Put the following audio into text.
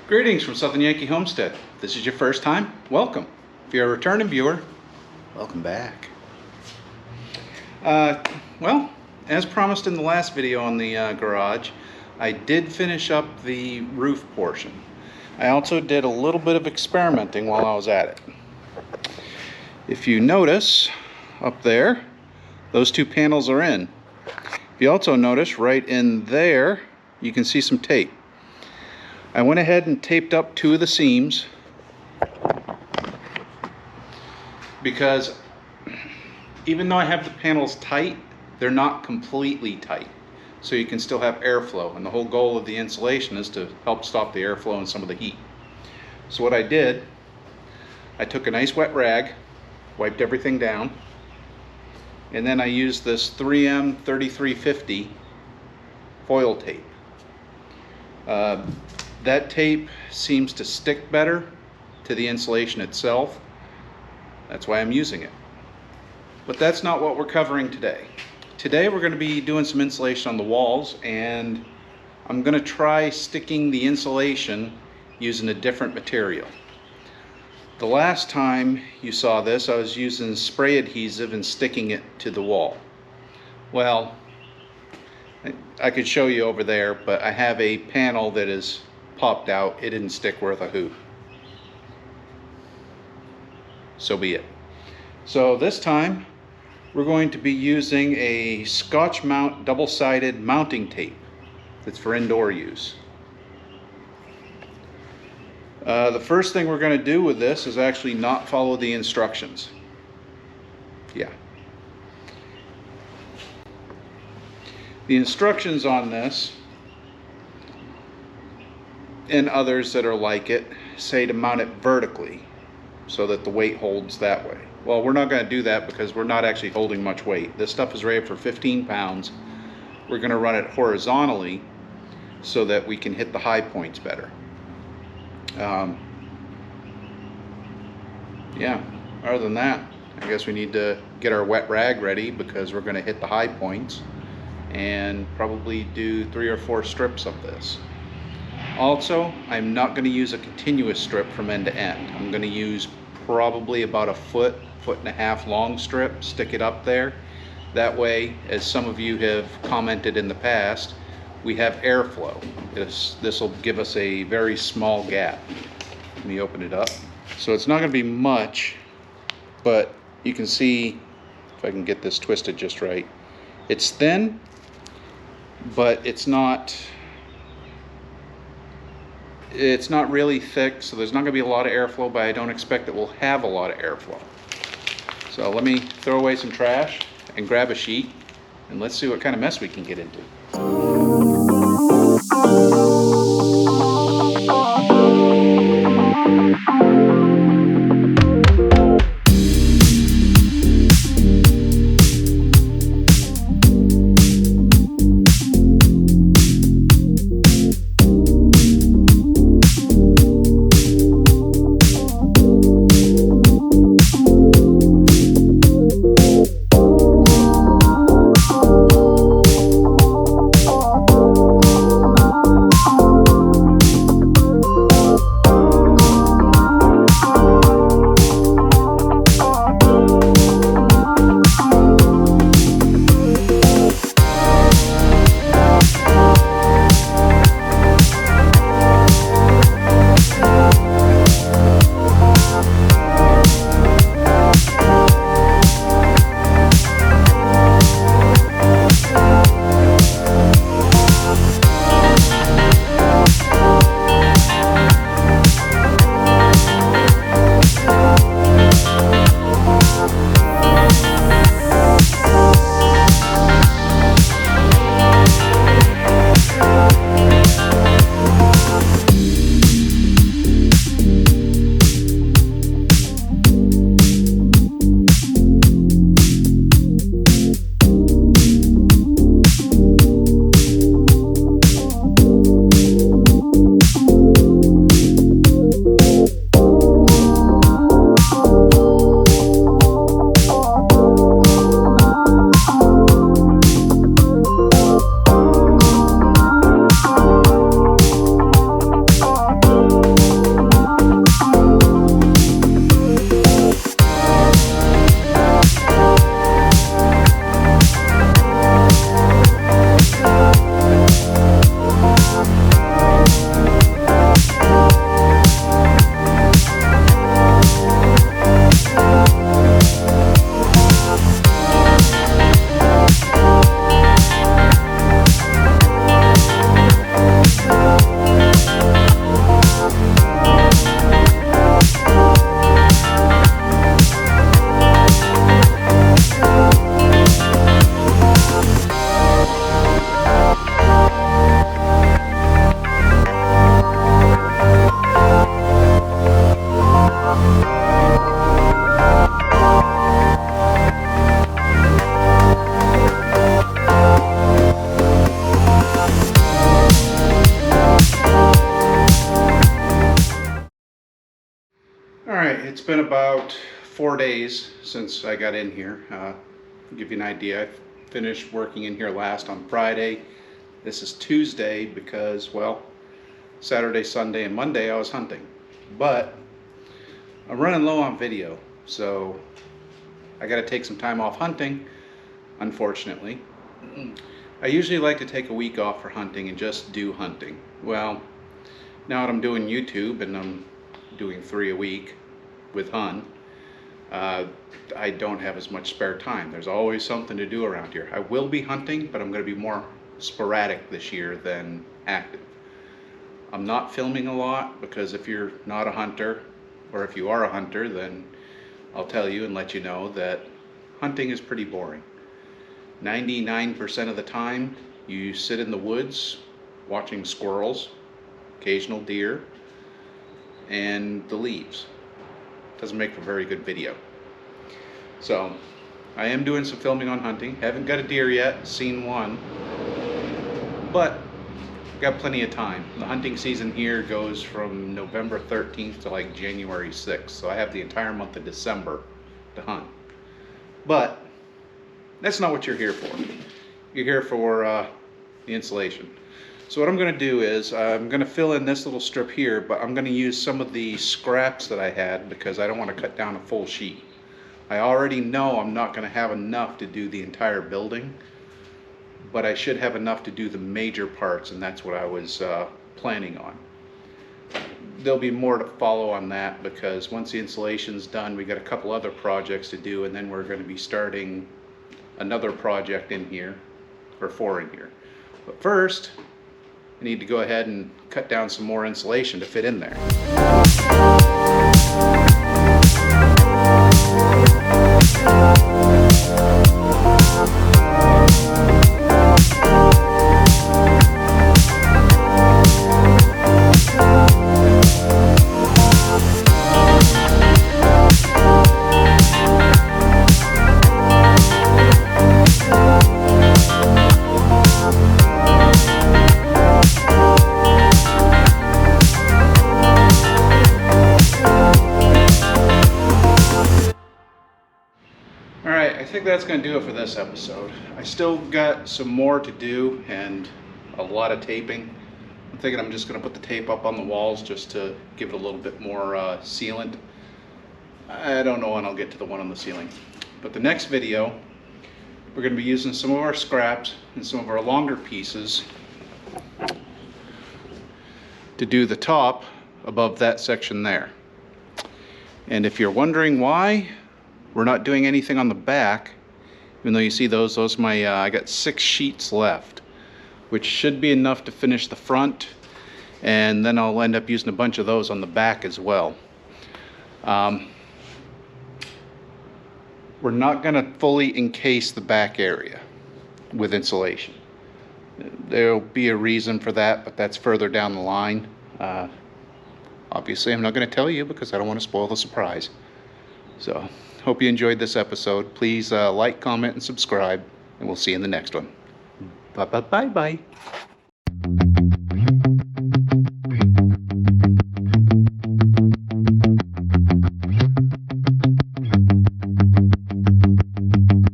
Greetings from Southern Yankee Homestead. If this is your first time, welcome. If you're a returning viewer, welcome back. Well, as promised in the last video on the garage, I did finish up the roof portion. I also did a little bit of experimenting while I was at it. If you notice up there, those two panels are in. If you also notice right in there, you can see some tape. I went ahead and taped up two of the seams because even though I have the panels tight, they're not completely tight. So you can still have airflow, and the whole goal of the insulation is to help stop the airflow and some of the heat. So what I did, I took a nice wet rag, wiped everything down, and then I used this 3M 3350 foil tape. That tape seems to stick better to the insulation itself. That's why I'm using it. But that's not what we're covering today. Today we're going to be doing some insulation on the walls, and I'm going to try sticking the insulation using a different material. The last time you saw this, I was using spray adhesive and sticking it to the wall. Well, I could show you over there, but I have a panel that is popped out. It didn't stick worth a hoot. So be it. So this time we're going to be using a Scotch mount double-sided mounting tape that's for indoor use. The first thing we're going to do with this is actually not follow the instructions. Yeah. The instructions on this, and others that are like it, say to mount it vertically so that the weight holds that way. Well, we're not going to do that because we're not actually holding much weight. This stuff is rated for 15 pounds. We're going to run it horizontally so that we can hit the high points better. Yeah, other than that, I guess we need to get our wet rag ready because we're going to hit the high points and probably do 3 or 4 strips of this. Also, I'm not going to use a continuous strip from end to end. I'm going to use probably about a foot and a half long strip, stick it up there. That way, as some of you have commented in the past, we have airflow. This will give us a very small gap. Let me open it up. So it's not going to be much, but you can see, if I can get this twisted just right, it's thin, but it's not really thick, so there's not going to be a lot of airflow, but I don't expect that we'll have a lot of airflow. So let me throw away some trash and grab a sheet, and let's see what kind of mess we can get into. Alright, it's been about 4 days since I got in here. To give you an idea, I finished working in here last on Friday. This is Tuesday because, well, Saturday, Sunday, and Monday I was hunting. But I'm running low on video, so I gotta take some time off hunting, unfortunately. I usually like to take a week off for hunting and just do hunting. Well, now that I'm doing YouTube and I'm doing 3 a week with Hun, I don't have as much spare time. There's always something to do around here. I will be hunting, but I'm going to be more sporadic this year than active. I'm not filming a lot because if you're not a hunter, or if you are a hunter, then I'll tell you and let you know that hunting is pretty boring. 99% of the time you sit in the woods watching squirrels, occasional deer, and the leaves. Doesn't make for very good video. So I am doing some filming on hunting. Haven't got a deer yet, seen one, but got plenty of time. The hunting season here goes from November 13th to like January 6th, so I have the entire month of December to hunt. But that's not what you're here for. You're here for the insulation. So what I'm going to do is I'm going to fill in this little strip here, but I'm going to use some of the scraps that I had because I don't want to cut down a full sheet. I already know I'm not going to have enough to do the entire building, but I should have enough to do the major parts, and that's what I was planning on. There'll be more to follow on that because once the insulation's done, we got a couple other projects to do, and then we're going to be starting another project in here, or 4 in here. But first, I need to go ahead and cut down some more insulation to fit in there. I think that's going to do it for this episode. I still got some more to do and a lot of taping. I'm thinking I'm just going to put the tape up on the walls just to give it a little bit more sealant. I don't know when I'll get to the one on the ceiling. But the next video, we're going to be using some of our scraps and some of our longer pieces to do the top above that section there. And if you're wondering why we're not doing anything on the back, even though you see those my I got 6 sheets left, which should be enough to finish the front, and then I'll end up using a bunch of those on the back as well. We're not going to fully encase the back area with insulation. There'll be a reason for that, but that's further down the line. Obviously I'm not going to tell you because I don't want to spoil the surprise. So hope you enjoyed this episode. Please like, comment, and subscribe, and we'll see you in the next one. Bye.